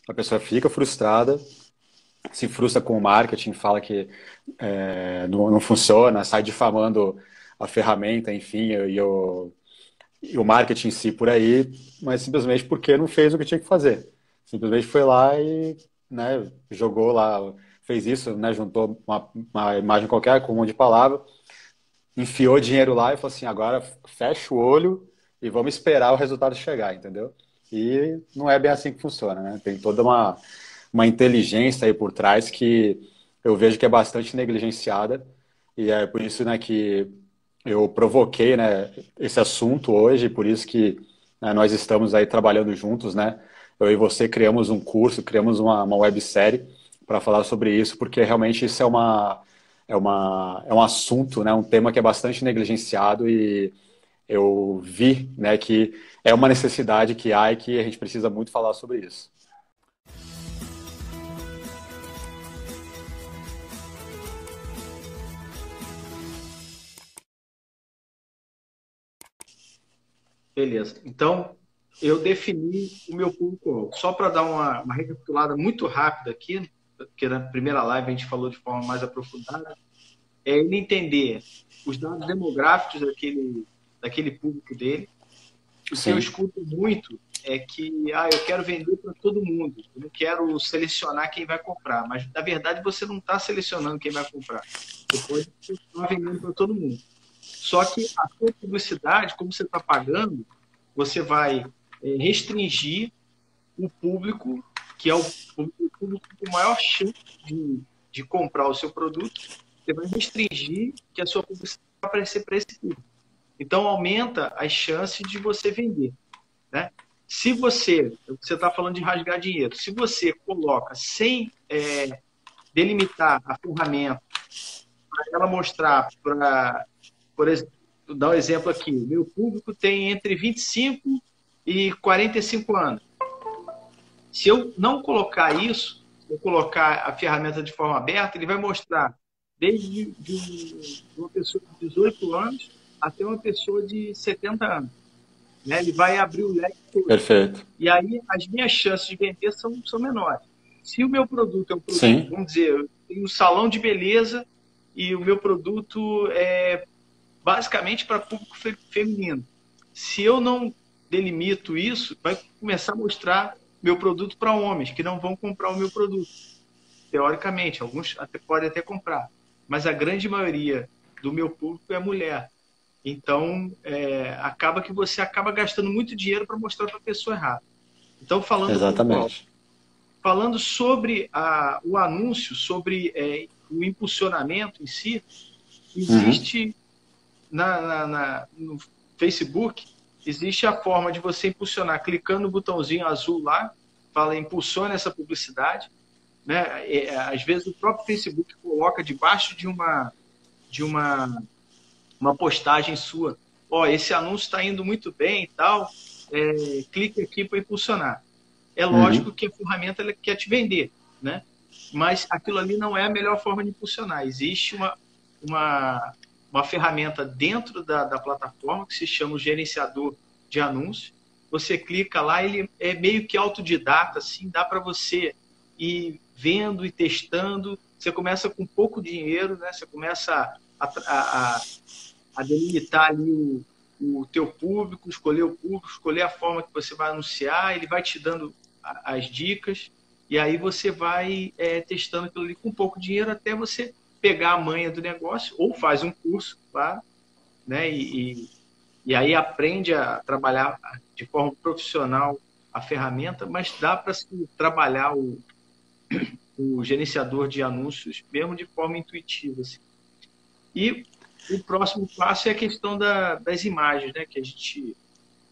a pessoa fica frustrada, se frustra com o marketing, fala que não funciona, sai difamando a ferramenta, enfim, e o marketing em si por aí, mas simplesmente porque não fez o que tinha que fazer. Simplesmente foi lá e, né, jogou lá, fez isso, né, juntou uma imagem qualquer com um monte de palavra, enfiou dinheiro lá e falou assim, agora fecha o olho e vamos esperar o resultado chegar, entendeu? E não é bem assim que funciona, né? Tem toda uma inteligência aí por trás que eu vejo que é bastante negligenciada e é por isso, né, que eu provoquei, né, esse assunto hoje, por isso que, né, nós estamos aí trabalhando juntos, né? Eu e você criamos um curso, criamos uma websérie para falar sobre isso, porque realmente isso é um assunto, né, um tema que é bastante negligenciado e eu vi, né, que é uma necessidade que há e que a gente precisa muito falar sobre isso. Beleza. Então, eu defini o meu público-alvo. Só para dar uma recapitulada muito rápida aqui, porque na primeira live a gente falou de forma mais aprofundada, é ele entender os dados demográficos daquele público dele. O que eu Sim, escuto muito é que eu quero vender para todo mundo, eu não quero selecionar quem vai comprar, mas na verdade você não está selecionando quem vai comprar. Você pode estar vendendo para todo mundo. Só que a sua publicidade, como você está pagando, você vai restringir o público, que é o público com maior chance de comprar o seu produto, você vai restringir que a sua publicidade vai aparecer para esse público. Então, aumenta as chances de você vender. Né? Se você está falando de rasgar dinheiro, se você coloca sem delimitar a ferramenta, para ela mostrar, por exemplo, vou dar um exemplo aqui, o meu público tem entre 25 e 45 anos. Se eu não colocar isso, eu colocar a ferramenta de forma aberta, ele vai mostrar desde uma pessoa de 18 anos até uma pessoa de 70 anos. Né? Ele vai abrir o leque todo. perfeito. E aí as minhas chances de vender são menores. Se o meu produto é um produto, Sim, vamos dizer, eu tenho um salão de beleza e o meu produto é basicamente para público feminino. Se eu não delimito isso, vai começar a mostrar meu produto para homens que não vão comprar o meu produto. Teoricamente, alguns podem até comprar, mas a grande maioria do meu público é mulher. Então, acaba que você acaba gastando muito dinheiro para mostrar para a pessoa errada. Então, falando do público-alvo, exatamente. falando sobre o anúncio, sobre o impulsionamento em si, Uhum. existe no Facebook, existe a forma de você impulsionar, clicando no botãozinho azul lá, fala impulsione essa publicidade. Né? Às vezes o próprio Facebook coloca debaixo de uma postagem sua, esse anúncio está indo muito bem e tal, clique aqui para impulsionar. É lógico Uhum. que a ferramenta ela quer te vender, né? Mas aquilo ali não é a melhor forma de impulsionar. Existe uma, uma ferramenta dentro da plataforma que se chama o gerenciador de anúncios. Você clica lá, ele é meio que autodidata, assim, dá para você ir vendo e testando. Você começa com pouco dinheiro, né? Você começa a delimitar ali o teu público, escolher o público, escolher a forma que você vai anunciar, ele vai te dando as dicas, e aí você vai testando aquilo ali com pouco dinheiro até você pegar a manha do negócio, ou faz um curso, claro, né? E aí aprende a trabalhar de forma profissional a ferramenta, mas dá para se trabalhar o gerenciador de anúncios mesmo de forma intuitiva. Assim. E o próximo passo é a questão das imagens, né?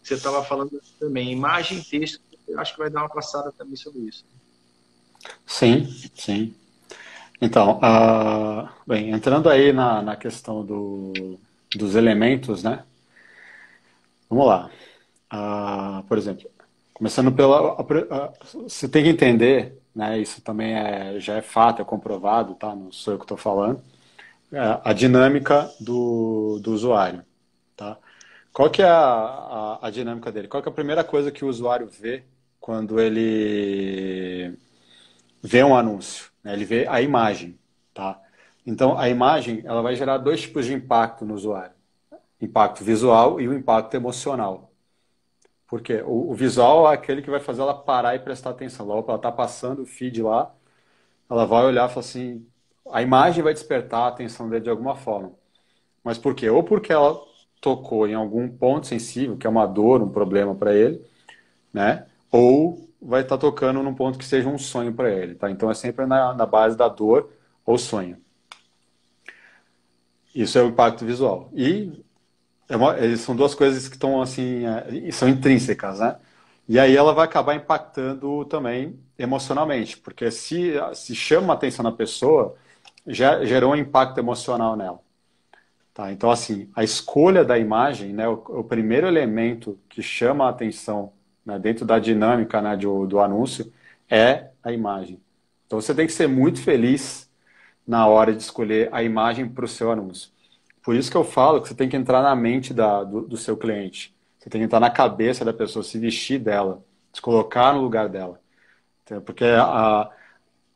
Você estava falando também, imagem e texto, eu acho que vai dar uma passada também sobre isso. Sim, sim. Então, bem, entrando aí na questão dos elementos, né? Vamos lá. Por exemplo, começando você tem que entender, né? Isso também já é fato, é comprovado, tá? Não sou eu que estou falando. A dinâmica do usuário, tá? Qual que é a dinâmica dele? Qual que é a primeira coisa que o usuário vê quando ele vê um anúncio, né? Ele vê a imagem, tá? Então, a imagem, ela vai gerar dois tipos de impacto no usuário. Impacto visual e o impacto emocional. Porque o visual é aquele que vai fazer ela parar e prestar atenção. Logo, ela está passando o feed lá, ela vai olhar e falar assim, a imagem vai despertar a atenção dele de alguma forma. Mas por quê? Ou porque ela tocou em algum ponto sensível, que é uma dor, um problema para ele, né? Ou vai estar tocando num ponto que seja um sonho para ele, tá? Então é sempre na base da dor ou sonho. Isso é o impacto visual. E são duas coisas que estão assim, são intrínsecas, né? E aí ela vai acabar impactando também emocionalmente, porque se chama a atenção da pessoa, já gerou um impacto emocional nela. Tá? Então, assim, a escolha da imagem, né, o primeiro elemento que chama a atenção, né, dentro da dinâmica, né, do anúncio é a imagem. Então, você tem que ser muito feliz na hora de escolher a imagem para o seu anúncio. Por isso que eu falo que você tem que entrar na mente do seu cliente. Você tem que entrar na cabeça da pessoa, se vestir dela, se colocar no lugar dela. Porque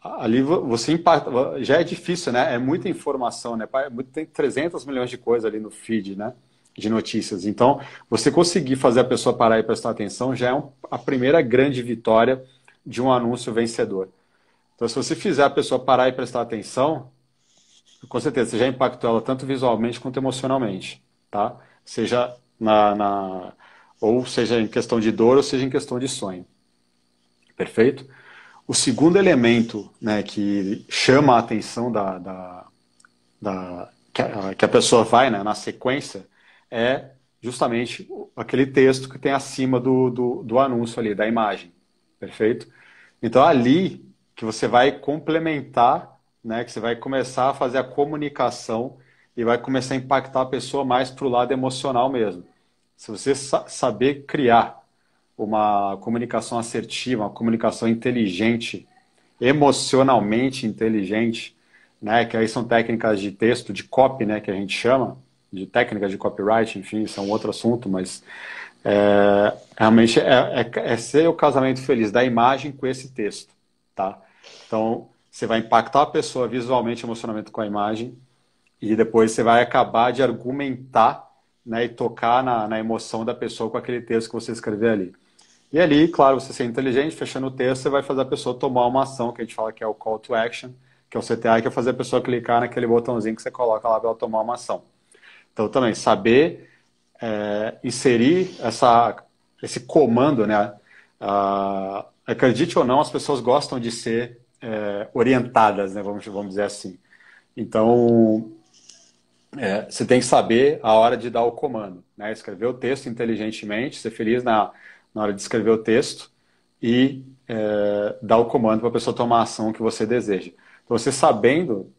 ali você impacta, já é difícil, né? É muita informação, né? Tem 300 milhões de coisas ali no feed, né? De notícias. Então, você conseguir fazer a pessoa parar e prestar atenção já é a primeira grande vitória de um anúncio vencedor. Então, se você fizer a pessoa parar e prestar atenção, com certeza, você já impactou ela tanto visualmente quanto emocionalmente, tá? Seja ou seja em questão de dor, ou seja em questão de sonho. Perfeito? O segundo elemento, né, que chama a atenção que a pessoa vai, né, na sequência é justamente aquele texto que tem acima do anúncio ali, da imagem. Perfeito? Então, ali que você vai complementar, né, que você vai começar a fazer a comunicação e vai começar a impactar a pessoa mais para o lado emocional mesmo. Se você saber criar uma comunicação assertiva, uma comunicação inteligente, emocionalmente inteligente, né, que aí são técnicas de texto, de copy, né, que a gente chama, de técnicas de copyright, enfim, isso é um outro assunto, mas realmente é ser o casamento feliz da imagem com esse texto, tá? Então, você vai impactar a pessoa visualmente, emocionalmente com a imagem, e depois você vai acabar de argumentar, né, e tocar na emoção da pessoa com aquele texto que você escrever ali. E ali, claro, você ser inteligente, fechando o texto, você vai fazer a pessoa tomar uma ação, que a gente fala que é o call to action, que é o CTA, que é fazer a pessoa clicar naquele botãozinho que você coloca lá para ela tomar uma ação. Então, também, saber inserir esse comando, né? Acredite ou não, as pessoas gostam de ser orientadas, né? Vamos dizer assim. Então, você tem que saber a hora de dar o comando, né? Escrever o texto inteligentemente, ser feliz na hora de escrever o texto e dar o comando para a pessoa tomar a ação que você deseja. Então, você sabendo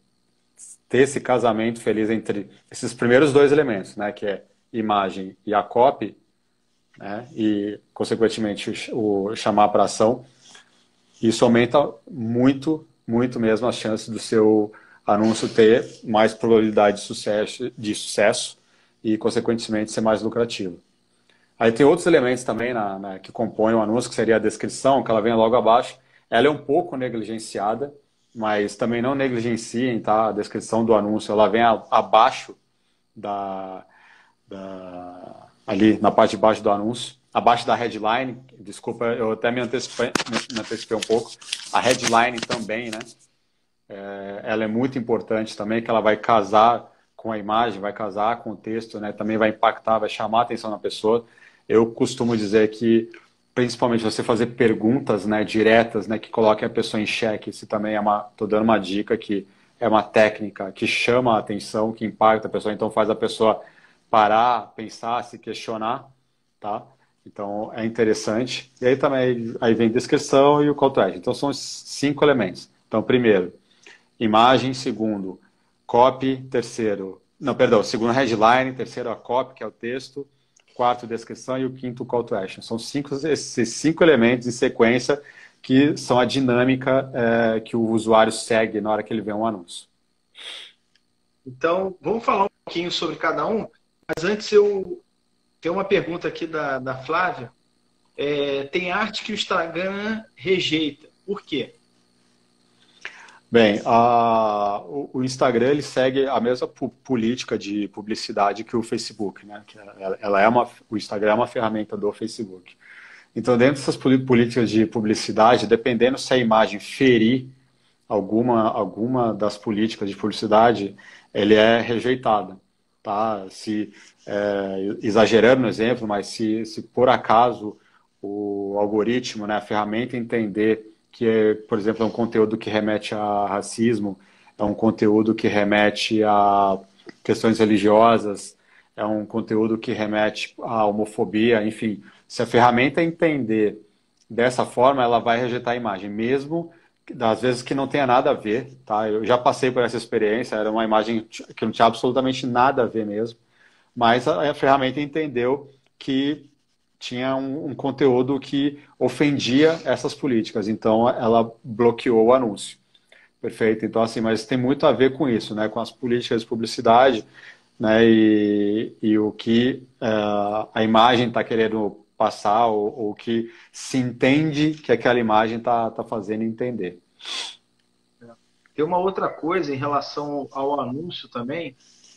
ter esse casamento feliz entre esses primeiros dois elementos, né? Que é imagem e a copy, né? E, consequentemente, o chamar para ação, isso aumenta muito, muito mesmo as chances do seu anúncio ter mais probabilidade de sucesso e, consequentemente, ser mais lucrativo. Aí tem outros elementos também que compõem o anúncio, que seria a descrição, que ela vem logo abaixo. Ela é um pouco negligenciada, mas também não negligenciem, tá? A descrição do anúncio, ela vem abaixo ali na parte de baixo do anúncio, abaixo da headline. Desculpa, eu até me antecipei um pouco. A headline também, né? Ela é muito importante também, que ela vai casar com a imagem, vai casar com o texto, né? Também vai impactar, vai chamar a atenção da pessoa. Eu costumo dizer que, principalmente, você fazer perguntas, né, diretas, né, que coloquem a pessoa em xeque. Isso também estou dando uma dica que é uma técnica que chama a atenção, que impacta a pessoa, então faz a pessoa parar, pensar, se questionar, tá? Então, é interessante. E aí também aí vem descrição e o call to action. Então, são os 5 elementos. Então, primeiro, imagem. Segundo, copy. Terceiro, não, perdão, segundo, headline. Terceiro, a copy, que é o texto. Quarto, descrição. E o quinto, call to action. São esses 5 elementos em sequência que são a dinâmica que o usuário segue na hora que ele vê um anúncio. Então, vamos falar um pouquinho sobre cada um, mas antes eu tenho uma pergunta aqui da Flávia. Tem arte que o Instagram rejeita. Por quê? Bem, o Instagram ele segue a mesma política de publicidade que o Facebook, né? Que ela é o Instagram é uma ferramenta do Facebook. Então, dentro dessas políticas de publicidade, dependendo se a imagem ferir alguma das políticas de publicidade, ele é rejeitado, tá? Se, exagerando no exemplo, mas se por acaso o algoritmo, né, a ferramenta entender que, por exemplo, é um conteúdo que remete a racismo, é um conteúdo que remete a questões religiosas, é um conteúdo que remete à homofobia, enfim, se a ferramenta entender dessa forma, ela vai rejeitar a imagem, mesmo às vezes que não tenha nada a ver, tá? Eu já passei por essa experiência, era uma imagem que não tinha absolutamente nada a ver mesmo, mas a ferramenta entendeu que tinha um conteúdo que ofendia essas políticas, então ela bloqueou o anúncio. Perfeito. Então, assim, mas tem muito a ver com isso, né? Com as políticas de publicidade, né? E o que a imagem está querendo passar, ou que se entende que aquela imagem está fazendo entender. Tem uma outra coisa em relação ao anúncio também,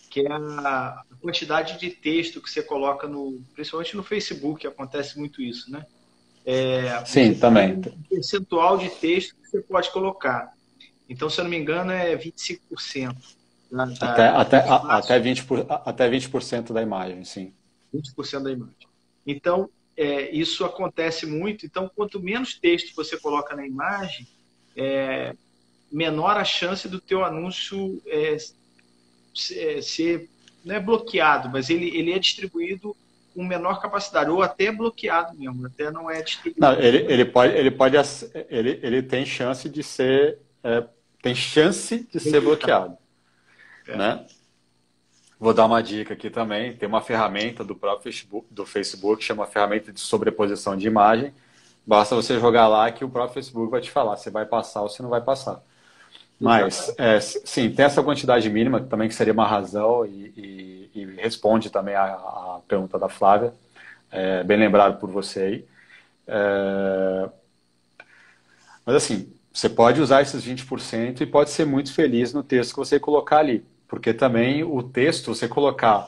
que é a quantidade de texto que você coloca principalmente no Facebook, acontece muito isso, né? Você Sim, tem também. um percentual de texto que você pode colocar. Então, se eu não me engano, é 25% do Até espaço, 20% da imagem, sim. 20% da imagem. Então, isso acontece muito. Então, quanto menos texto você coloca na imagem, menor a chance do teu anúncio ser, não é bloqueado, mas ele é distribuído com menor capacidade, ou até bloqueado mesmo, até não é Não, distribuído. ele tem chance de ser, tem chance de ser bloqueado, É. né? Vou dar uma dica aqui também. Tem uma ferramenta do próprio Facebook, chama ferramenta de sobreposição de imagem. Basta você jogar lá que o próprio Facebook vai te falar se vai passar ou se não vai passar. Mas, Exatamente. sim, tem essa quantidade mínima também que seria uma razão e responde também a pergunta da Flávia. Bem lembrado por você aí. Mas assim, você pode usar esses 20% e pode ser muito feliz no texto que você colocar ali. Porque também o texto, você colocar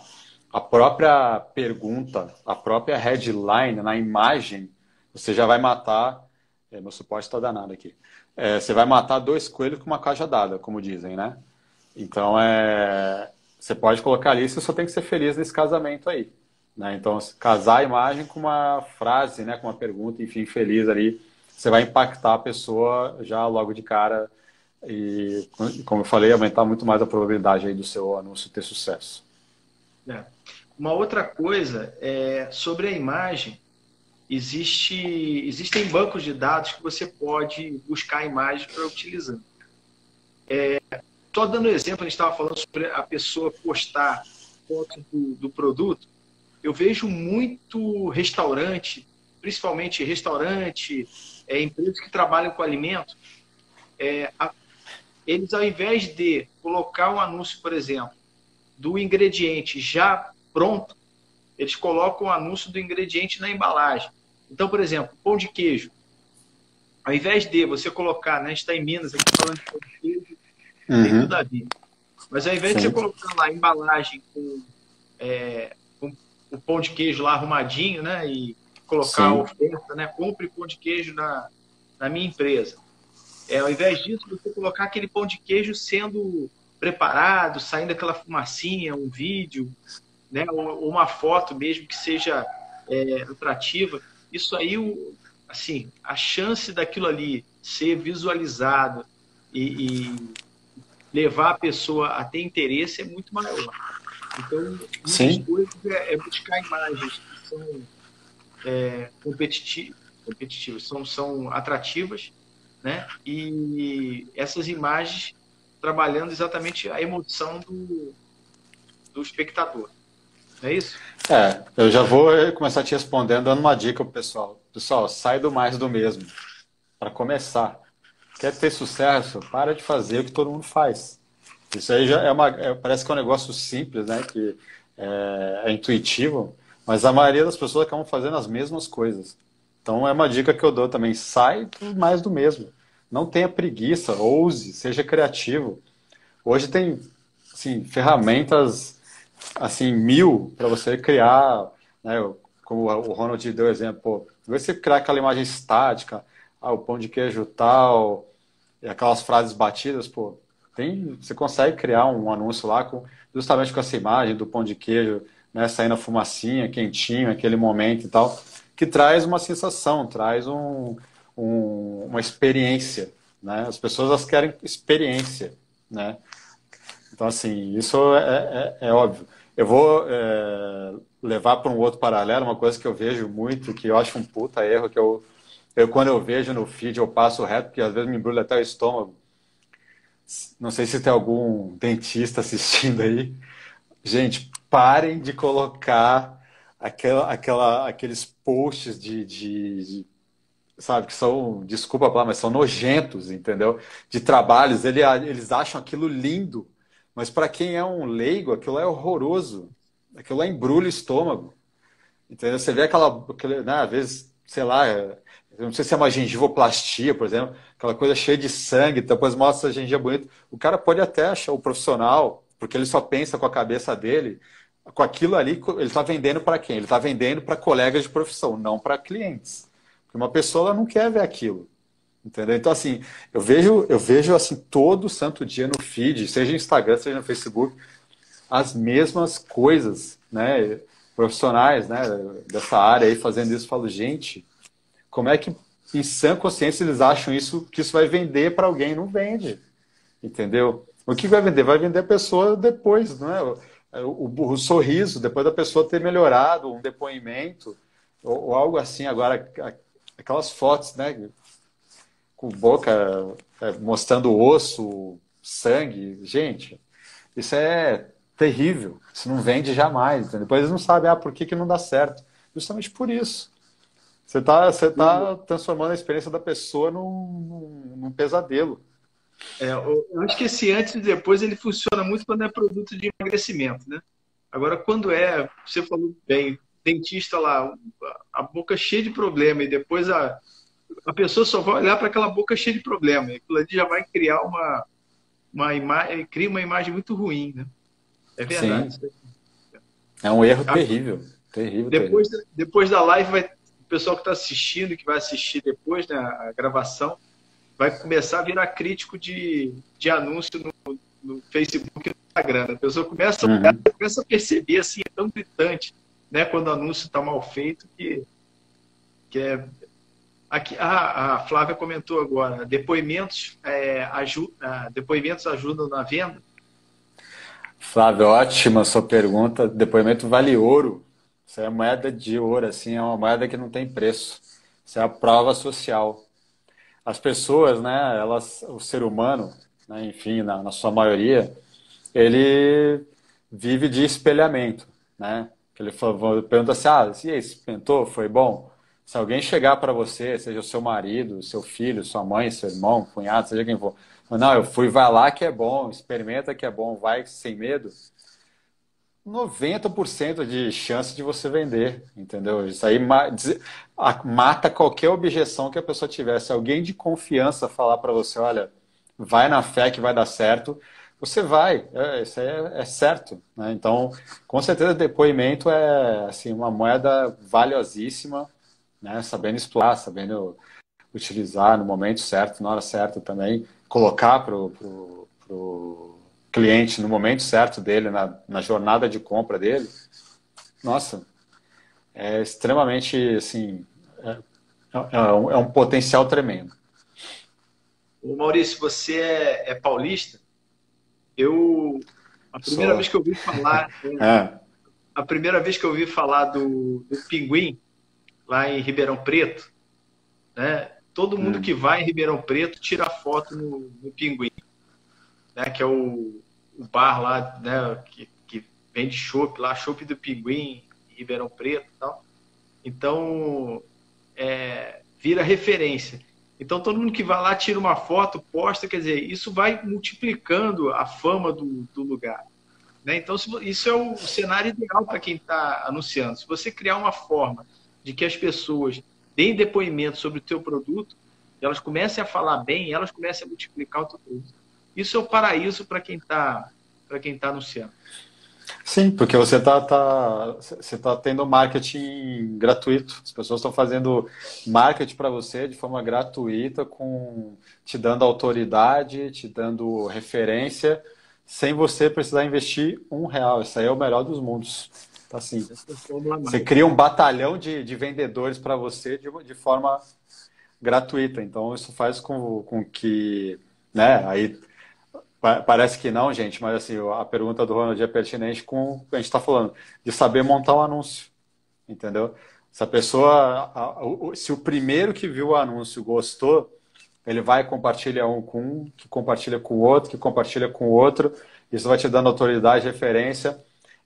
a própria pergunta, a própria headline na imagem, você já vai matar. Meu suporte está danado aqui. Você vai matar dois coelhos com uma cajadada, como dizem, né? Então, você pode colocar ali, você só tem que ser feliz nesse casamento aí. Né? Então, casar a imagem com uma frase, né, com uma pergunta, enfim, feliz ali, você vai impactar a pessoa já logo de cara e, como eu falei, aumentar muito mais a probabilidade aí do seu anúncio ter sucesso. Uma outra coisa é sobre a imagem. Existem bancos de dados que você pode buscar a imagem para utilizar. Só dando exemplo, a gente estava falando sobre a pessoa postar fotos do produto. Eu vejo muito restaurante, principalmente restaurante, empresas que trabalham com alimento, eles ao invés de colocar um anúncio, por exemplo, do ingrediente já pronto, eles colocam o anúncio do ingrediente na embalagem. Então, por exemplo, pão de queijo. Ao invés de você colocar, né, a gente está em Minas aqui falando de pão de queijo, tem tudo a ver. Mas ao invés de você colocar lá a embalagem com o pão de queijo lá arrumadinho, né, e colocar a oferta, né, compre pão de queijo na minha empresa. Ao invés disso, você colocar aquele pão de queijo sendo preparado, saindo aquela fumacinha, um vídeo, né, ou uma foto mesmo que seja atrativa. Isso aí, assim, a chance daquilo ali ser visualizado e levar a pessoa a ter interesse é muito maior. Então, uma das coisas é buscar imagens que são competitivas, são atrativas, né? E essas imagens trabalhando exatamente a emoção do espectador. Não é isso? Eu já vou começar te respondendo dando uma dica pro pessoal. Pessoal, sai do mais do mesmo. Para começar. Quer ter sucesso? Para de fazer o que todo mundo faz. Isso aí já parece que é um negócio simples, né? Que é intuitivo, mas a maioria das pessoas acabam fazendo as mesmas coisas. Então é uma dica que eu dou também. Sai mais do mesmo. não tenha preguiça, ouse, seja criativo. Hoje tem, assim, ferramentas, assim, mil para você criar, né? Como o Ronald deu exemplo, pô, você criar aquela imagem estática, o pão de queijo tal, e aquelas frases batidas, pô, você consegue criar um anúncio lá justamente com essa imagem do pão de queijo, né, saindo a fumacinha, quentinho, aquele momento e tal, que traz uma sensação, traz uma experiência, né? As pessoas elas querem experiência, né? Então, assim, isso é óbvio. Eu vou levar para um outro paralelo, uma coisa que eu vejo muito, que eu acho um puta erro, que quando eu vejo no feed, eu passo reto, porque às vezes me embrulha até o estômago. Não sei se tem algum dentista assistindo aí. Gente, parem de colocar aqueles posts sabe, que são, desculpa a palavra, mas são nojentos, entendeu? De trabalhos, eles acham aquilo lindo, mas para quem é um leigo, aquilo é horroroso. Aquilo é embrulha o estômago, entendeu? Você vê né, às vezes, sei lá, eu não sei se é uma gengivoplastia, por exemplo, aquela coisa cheia de sangue, depois mostra a gengiva bonita. O cara pode até achar o profissional, porque ele só pensa com a cabeça dele, com aquilo ali, ele está vendendo para quem? Ele está vendendo para colegas de profissão, não para clientes. Porque uma pessoa ela não quer ver aquilo. Entendeu? Então, assim, eu vejo assim, todo santo dia no feed, seja no Instagram, seja no Facebook, as mesmas coisas, né? Profissionais, né? Dessa área aí fazendo isso, eu falo, gente, como é que em sã consciência eles acham isso, que isso vai vender para alguém? Não vende, entendeu? O que vai vender? Vai vender a pessoa depois, não é? O sorriso, depois da pessoa ter melhorado, um depoimento, ou algo assim. Agora, aquelas fotos, né? Com boca mostrando osso, sangue, gente, isso é terrível. Isso não vende jamais. Entendeu? Depois eles não sabem por que não dá certo. Justamente por isso. Você tá transformando a experiência da pessoa num pesadelo. Eu acho que esse antes e depois ele funciona muito quando é produto de emagrecimento, né? Agora, quando você falou bem, dentista lá, a boca cheia de problema e depois a pessoa só vai olhar para aquela boca cheia de problema. E aquilo ali já vai criar uma imagem, cria uma imagem muito ruim, né? É verdade. Sim, é um erro terrível. Terrível, terrível. Depois da live, o pessoal que está assistindo, que vai assistir depois, né, a gravação, vai começar a virar crítico de anúncio no Facebook e no Instagram. A pessoa Uhum. começa a perceber, assim, é tão gritante, né, quando o anúncio está mal feito, que é... Aqui, a Flávia comentou agora, depoimentos ajudam na venda? Flávio, ótima sua pergunta. Depoimento vale ouro. Isso é moeda de ouro, assim, é uma moeda que não tem preço. Isso é a prova social. As pessoas, né, o ser humano, né, enfim, na sua maioria, ele vive de espelhamento, né? Ele pergunta assim, e aí, experimentou? Foi bom? Se alguém chegar para você, seja o seu marido, seu filho, sua mãe, seu irmão, cunhado, seja quem for, não, eu fui, vai lá que é bom, experimenta que é bom, vai sem medo, 90% de chance de você vender, entendeu? Isso aí mata qualquer objeção que a pessoa tiver. Se alguém de confiança falar para você, olha, vai na fé que vai dar certo, você vai. Isso aí é certo, né? Então, com certeza, depoimento é assim uma moeda valiosíssima, né? Sabendo explorar, sabendo utilizar no momento certo, na hora certa também, colocar pro cliente no momento certo dele, na jornada de compra dele, nossa, é extremamente, assim, é um potencial tremendo. Ô, Maurício, você é paulista? Eu, a primeira vez Só, que eu ouvi falar, é, a primeira vez que eu ouvi falar do Pinguim, lá em Ribeirão Preto, né? Todo mundo que vai em Ribeirão Preto tira foto no Pinguim, né? Que é o bar lá, né? Que vende chopp lá, chopp do Pinguim, em Ribeirão Preto e tal. Então, vira referência. Então, todo mundo que vai lá tira uma foto, posta, quer dizer, isso vai multiplicando a fama do lugar. Né? Então, isso é o cenário ideal para quem está anunciando. Se você criar uma forma de que as pessoas deem depoimento sobre o teu produto, elas comecem a falar bem, elas comecem a multiplicar o teu produto. Isso é o paraíso para quem tá anunciando. Sim, porque você tá tendo marketing gratuito. As pessoas estão fazendo marketing para você de forma gratuita, te dando autoridade, te dando referência, sem você precisar investir R$ 1. Isso aí é o melhor dos mundos. Tá assim. Essa é a fórmula Você mágica. cria um batalhão de vendedores para você de forma gratuita. Então, isso faz com que, né, aí parece que não, gente, mas assim, a pergunta do Ronald é pertinente com o que a gente está falando, de saber montar um anúncio, entendeu? Se a pessoa, se o primeiro que viu o anúncio gostou, ele vai compartilhar com um, que compartilha com o outro, que compartilha com o outro, isso vai te dando autoridade, referência,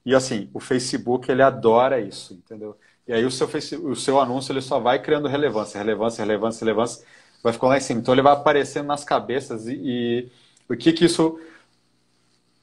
e assim, o Facebook, ele adora isso, entendeu? E aí o seu anúncio, ele só vai criando relevância, relevância, relevância, relevância, vai ficando lá em cima. Então ele vai aparecendo nas cabeças e o que que isso...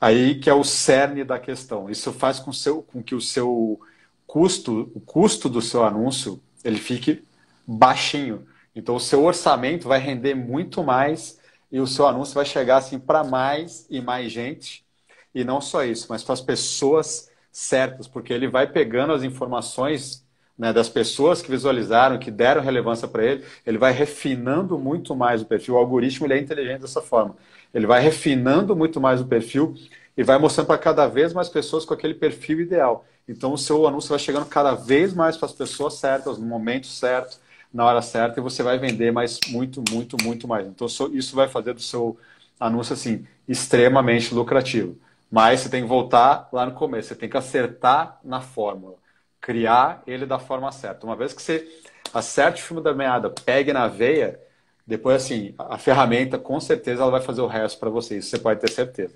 Aí que é o cerne da questão. Isso faz com que o seu custo, o custo do seu anúncio, ele fique baixinho. Então o seu orçamento vai render muito mais e o seu anúncio vai chegar assim para mais e mais gente. E não só isso, mas para as pessoas certas, porque ele vai pegando as informações, né, das pessoas que visualizaram, que deram relevância para ele vai refinando muito mais o perfil. O algoritmo ele é inteligente dessa forma. Ele vai refinando muito mais o perfil e vai mostrando para cada vez mais pessoas com aquele perfil ideal. Então o seu anúncio vai chegando cada vez mais para as pessoas certas, no momento certo, na hora certa, e você vai vender mais muito, muito, muito mais. Então isso vai fazer do seu anúncio assim extremamente lucrativo. Mas você tem que voltar lá no começo, você tem que acertar na fórmula, criar ele da forma certa. Uma vez que você acerte o fio da meada, pegue na veia, depois assim, a ferramenta com certeza ela vai fazer o resto para você, isso você pode ter certeza.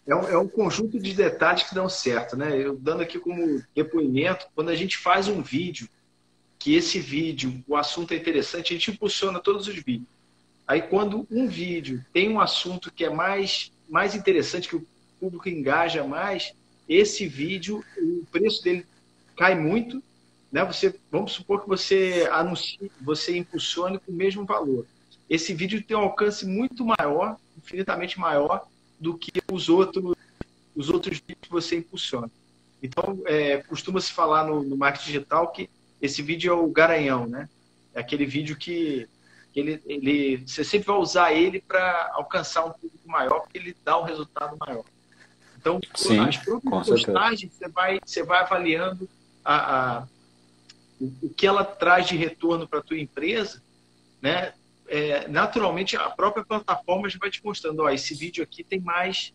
É um conjunto de detalhes que dão certo, né? Eu dando aqui como depoimento, quando a gente faz um vídeo, que esse vídeo, o assunto é interessante, a gente impulsiona todos os vídeos. Aí quando um vídeo tem um assunto que é mais interessante, que o público engaja mais, esse vídeo, o preço dele cai muito, né? Vamos supor que você anuncie, você impulsione com o mesmo valor. Esse vídeo tem um alcance muito maior, infinitamente maior, do que os outros vídeos que você impulsiona. Então, costuma-se falar no marketing digital que esse vídeo é o garanhão, né? É aquele vídeo que você sempre vai usar ele para alcançar um público maior, porque ele dá um resultado maior. Então, Sim, as com próprias certeza. postagens, você vai avaliando o que ela traz de retorno para a tua empresa, né? Naturalmente, a própria plataforma já vai te mostrando, ó, esse vídeo aqui tem mais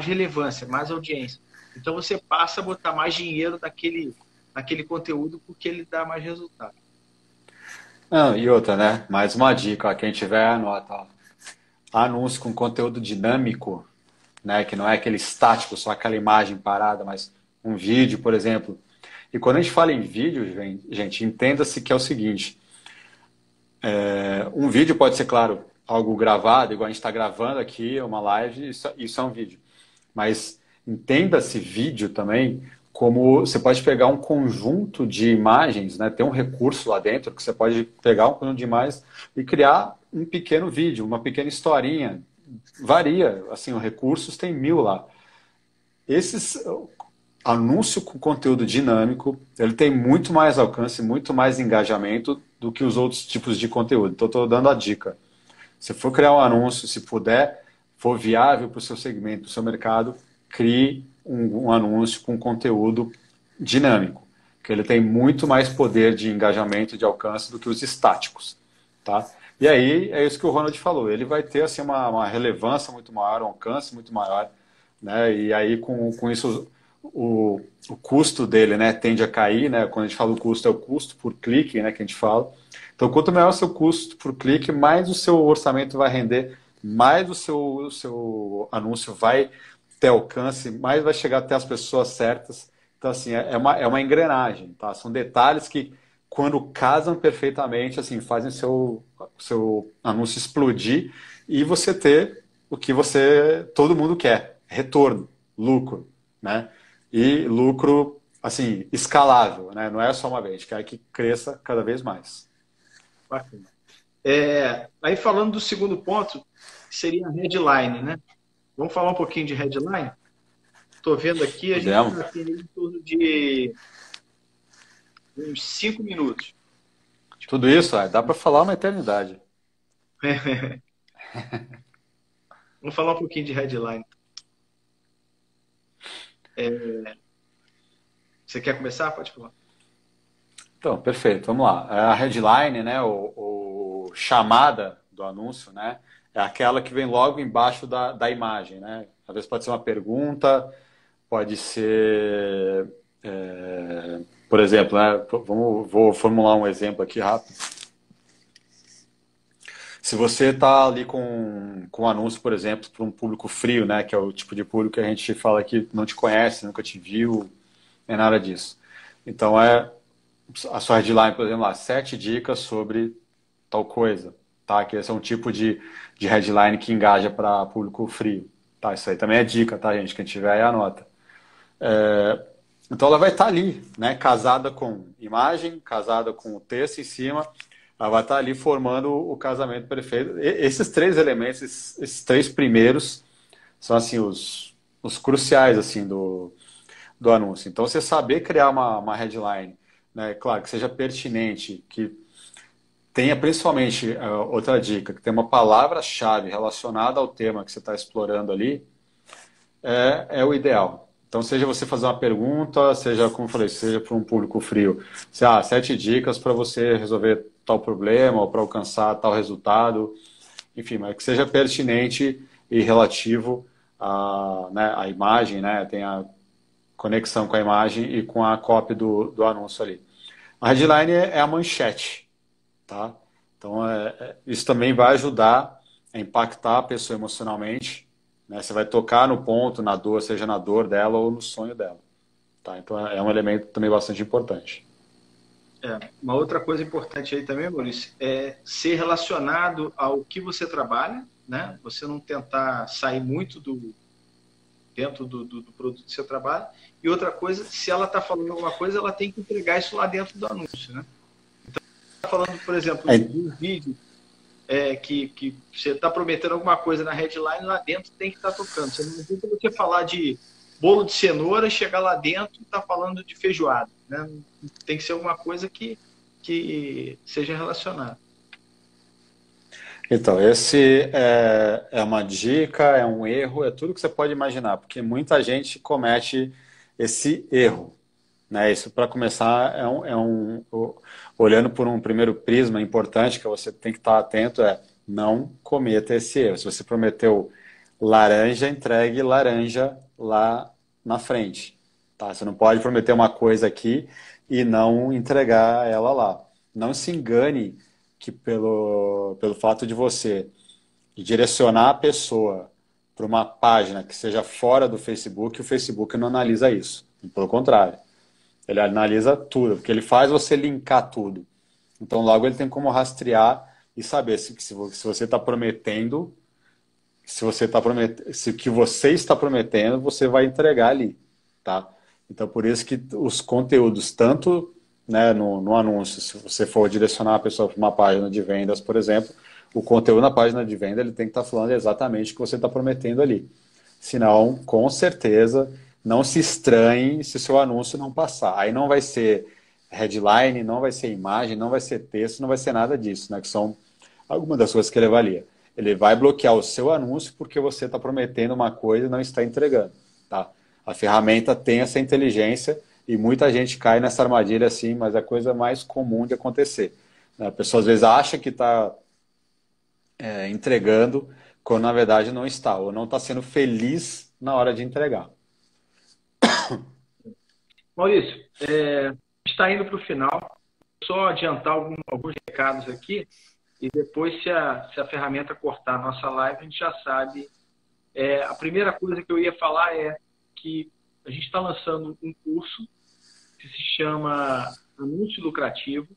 relevância, mais audiência. Então, você passa a botar mais dinheiro naquele conteúdo porque ele dá mais resultado. Não, e outra, né? Mais uma dica, ó, quem tiver anota, ó. Anúncio com conteúdo dinâmico, né? Que não é aquele estático, só aquela imagem parada, mas um vídeo, por exemplo. E quando a gente fala em vídeo, gente, entenda-se que é o seguinte: um vídeo pode ser, claro, algo gravado, igual a gente está gravando aqui, uma live, isso é um vídeo. Mas entenda-se vídeo também como você pode pegar um conjunto de imagens, né? Tem um recurso lá dentro que você pode pegar um conjunto de imagens e criar um pequeno vídeo, uma pequena historinha. Varia, assim, os recursos tem 1000 lá. Esses anúncio com conteúdo dinâmico, ele tem muito mais alcance, muito mais engajamento do que os outros tipos de conteúdo. Então, estou dando a dica. Se for criar um anúncio, se puder, for viável para o seu segmento, para o seu mercado, crie um anúncio com conteúdo dinâmico, que ele tem muito mais poder de engajamento, de alcance do que os estáticos, tá? E aí é isso que o Ronald falou, ele vai ter assim uma relevância muito maior, um alcance muito maior, né? E aí com isso o custo dele, né, tende a cair, né? Quando a gente fala o custo é o custo por clique, né, que a gente fala. Então, quanto maior o seu custo por clique, mais o seu orçamento vai render, mais o seu anúncio vai ter alcance, mais vai chegar até as pessoas certas. Então, assim, é uma engrenagem, tá? São detalhes que, quando casam perfeitamente, assim, fazem seu anúncio explodir e você ter o que todo mundo quer, retorno, lucro, né? E lucro, assim, escalável, né? Não é só uma vez, quer que cresça cada vez mais. Bacana. Aí falando do segundo ponto, que seria a headline, né? Vamos falar um pouquinho de headline? Estou vendo aqui, a gente Podemos? já tem em torno de uns 5 minutos. Tudo isso, dá para falar uma eternidade. Vamos falar um pouquinho de headline. Você quer começar? Pode falar. Então, perfeito, vamos lá. A headline, né, o chamada do anúncio, né, é aquela que vem logo embaixo da imagem, né? Às vezes pode ser uma pergunta, pode ser, por exemplo, né, vou formular um exemplo aqui rápido. Se você está ali com um anúncio, por exemplo, para um público frio, né, que é o tipo de público que a gente fala que não te conhece, nunca te viu, é nada disso. Então, a sua headline, por exemplo, lá, 7 dicas sobre tal coisa, tá? Que esse é um tipo de headline que engaja para público frio, tá? Isso aí também é dica, tá, gente? Quem tiver aí anota. Então ela vai estar ali, né? Casada com imagem, casada com o texto em cima, ela vai estar ali formando o casamento perfeito. Esses três elementos, esses três primeiros, são assim os cruciais assim do anúncio. Então você saber criar uma headline, né? Claro que seja pertinente, que tenha principalmente outra dica, que tem uma palavra-chave relacionada ao tema que você está explorando ali, é o ideal. Então, seja você fazer uma pergunta, seja, como eu falei, seja para um público frio, se 7 dicas para você resolver tal problema ou para alcançar tal resultado, enfim, mas que seja pertinente e relativo né, à imagem, né, tenha conexão com a imagem e com a copy do anúncio ali. A headline é a manchete, tá? Então, isso também vai ajudar a impactar a pessoa emocionalmente, né? Você vai tocar no ponto, na dor, seja na dor dela ou no sonho dela, tá? Então, é um elemento também bastante importante. Uma outra coisa importante aí também, Maurício, é ser relacionado ao que você trabalha, né? Você não tentar sair muito dentro do produto que você trabalha. E outra coisa, se ela está falando alguma coisa, ela tem que entregar isso lá dentro do anúncio, né? Então, está falando, por exemplo, de um vídeo que você está prometendo alguma coisa na headline, lá dentro tem que estar tocando. Você não adianta você falar de bolo de cenoura, chegar lá dentro e estar falando de feijoada, né? Tem que ser alguma coisa que seja relacionada. Então, esse é uma dica, é um erro, é tudo que você pode imaginar, porque muita gente comete esse erro, né? Isso, para começar, olhando por um primeiro prisma importante que você tem que estar atento não cometa esse erro. Se você prometeu laranja, entregue laranja lá na frente, tá? Você não pode prometer uma coisa aqui e não entregar ela lá. Não se engane que pelo fato de você direcionar a pessoa para uma página que seja fora do Facebook, o Facebook não analisa isso. Pelo contrário, ele analisa tudo, porque ele faz você linkar tudo. Então, logo ele tem como rastrear e saber se você está prometendo, se o que você está prometendo, você vai entregar ali, tá? Então, por isso que os conteúdos, tanto né, no anúncio, se você for direcionar a pessoa para uma página de vendas, por exemplo, o conteúdo na página de venda ele tem que estar falando exatamente o que você está prometendo ali. Senão, com certeza, não se estranhe se o seu anúncio não passar. Aí não vai ser headline, não vai ser imagem, não vai ser texto, não vai ser nada disso, né? Que são algumas das coisas que ele avalia. Ele vai bloquear o seu anúncio porque você está prometendo uma coisa e não está entregando, tá? A ferramenta tem essa inteligência e muita gente cai nessa armadilha assim, mas é a coisa mais comum de acontecer. A pessoa às vezes acha que está entregando quando na verdade não está, ou não está sendo feliz na hora de entregar. Maurício, está indo para o final. Só adiantar alguns recados aqui e depois, se a ferramenta cortar a nossa live, a gente já sabe. A primeira coisa que eu ia falar é que a gente está lançando um curso que se chama Anúncio Lucrativo,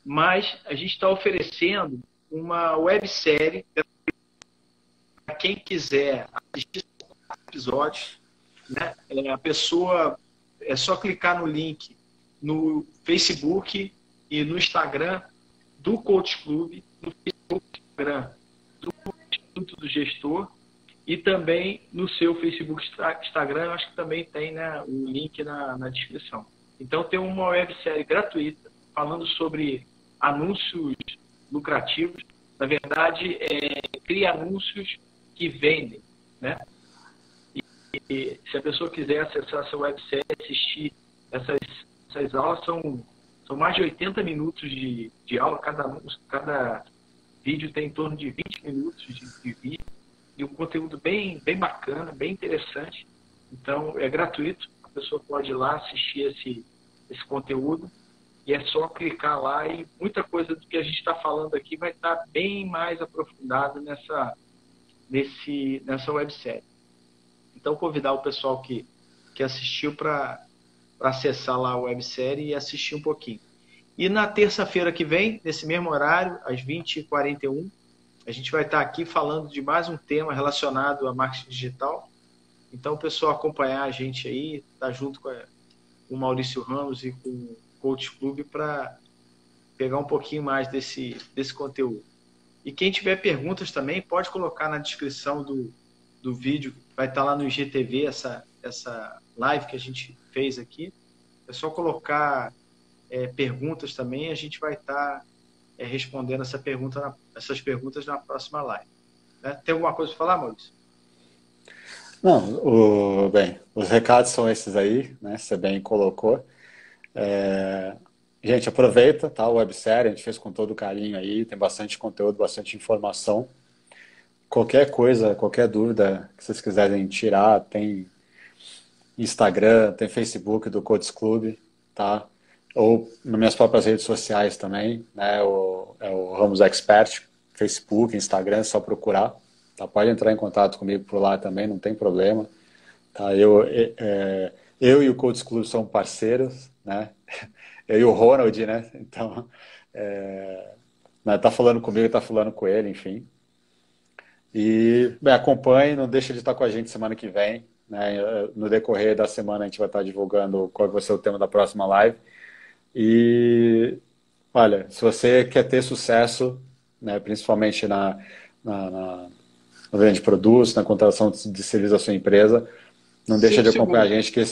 mas a gente está oferecendo uma websérie para quem quiser assistir episódios, né? A pessoa é só clicar no link no Facebook e no Instagram do Coach Club Instagram do Instituto do Gestor e também no seu Facebook, Instagram, eu acho que também tem, né, o link na descrição. Então tem uma websérie gratuita falando sobre anúncios lucrativos. Na verdade, cria anúncios que vendem, né? E se a pessoa quiser acessar essa websérie, assistir essas aulas, são mais de 80 minutos de aula. Cada vídeo tem em torno de 20 minutos de vídeo. E um conteúdo bem bacana, bem interessante. Então, é gratuito. A pessoa pode ir lá assistir esse conteúdo. E é só clicar lá e muita coisa do que a gente está falando aqui vai estar bem mais aprofundado nessa websérie. Então, convidar o pessoal que assistiu para acessar lá a websérie e assistir um pouquinho. E na terça-feira que vem, nesse mesmo horário, às 20h41, a gente vai estar aqui falando de mais um tema relacionado a marketing digital. Então, o pessoal acompanhar a gente aí, tá junto com o Maurício Ramos e com o Coach Club para pegar um pouquinho mais desse conteúdo. E quem tiver perguntas também, pode colocar na descrição do vídeo, vai estar lá no IGTV essa live que a gente fez aqui. É só colocar perguntas também, a gente vai estar respondendo essas perguntas na próxima live. Né? Tem alguma coisa para falar, Maurício? Não, bem, os recados são esses aí, né? Você bem colocou. Gente, aproveita, tá? A websérie, a gente fez com todo carinho aí, tem bastante conteúdo, bastante informação. Qualquer coisa, qualquer dúvida que vocês quiserem tirar, tem Instagram, tem Facebook do Coach Club, tá? Ou nas minhas próprias redes sociais também, né? É o Ramos Expert, Facebook, Instagram, é só procurar. Tá? Pode entrar em contato comigo por lá também, não tem problema. Tá? Eu e o Coach Club somos parceiros, né? Eu e o Ronald, né? Então, tá falando comigo, tá falando com ele, enfim. E acompanhe, não deixe de estar com a gente semana que vem. Né? No decorrer da semana a gente vai estar divulgando qual vai ser o tema da próxima live. E olha, se você quer ter sucesso, né, principalmente na venda de produtos, na contratação de serviços da sua empresa, não deixa de acompanhar a gente, que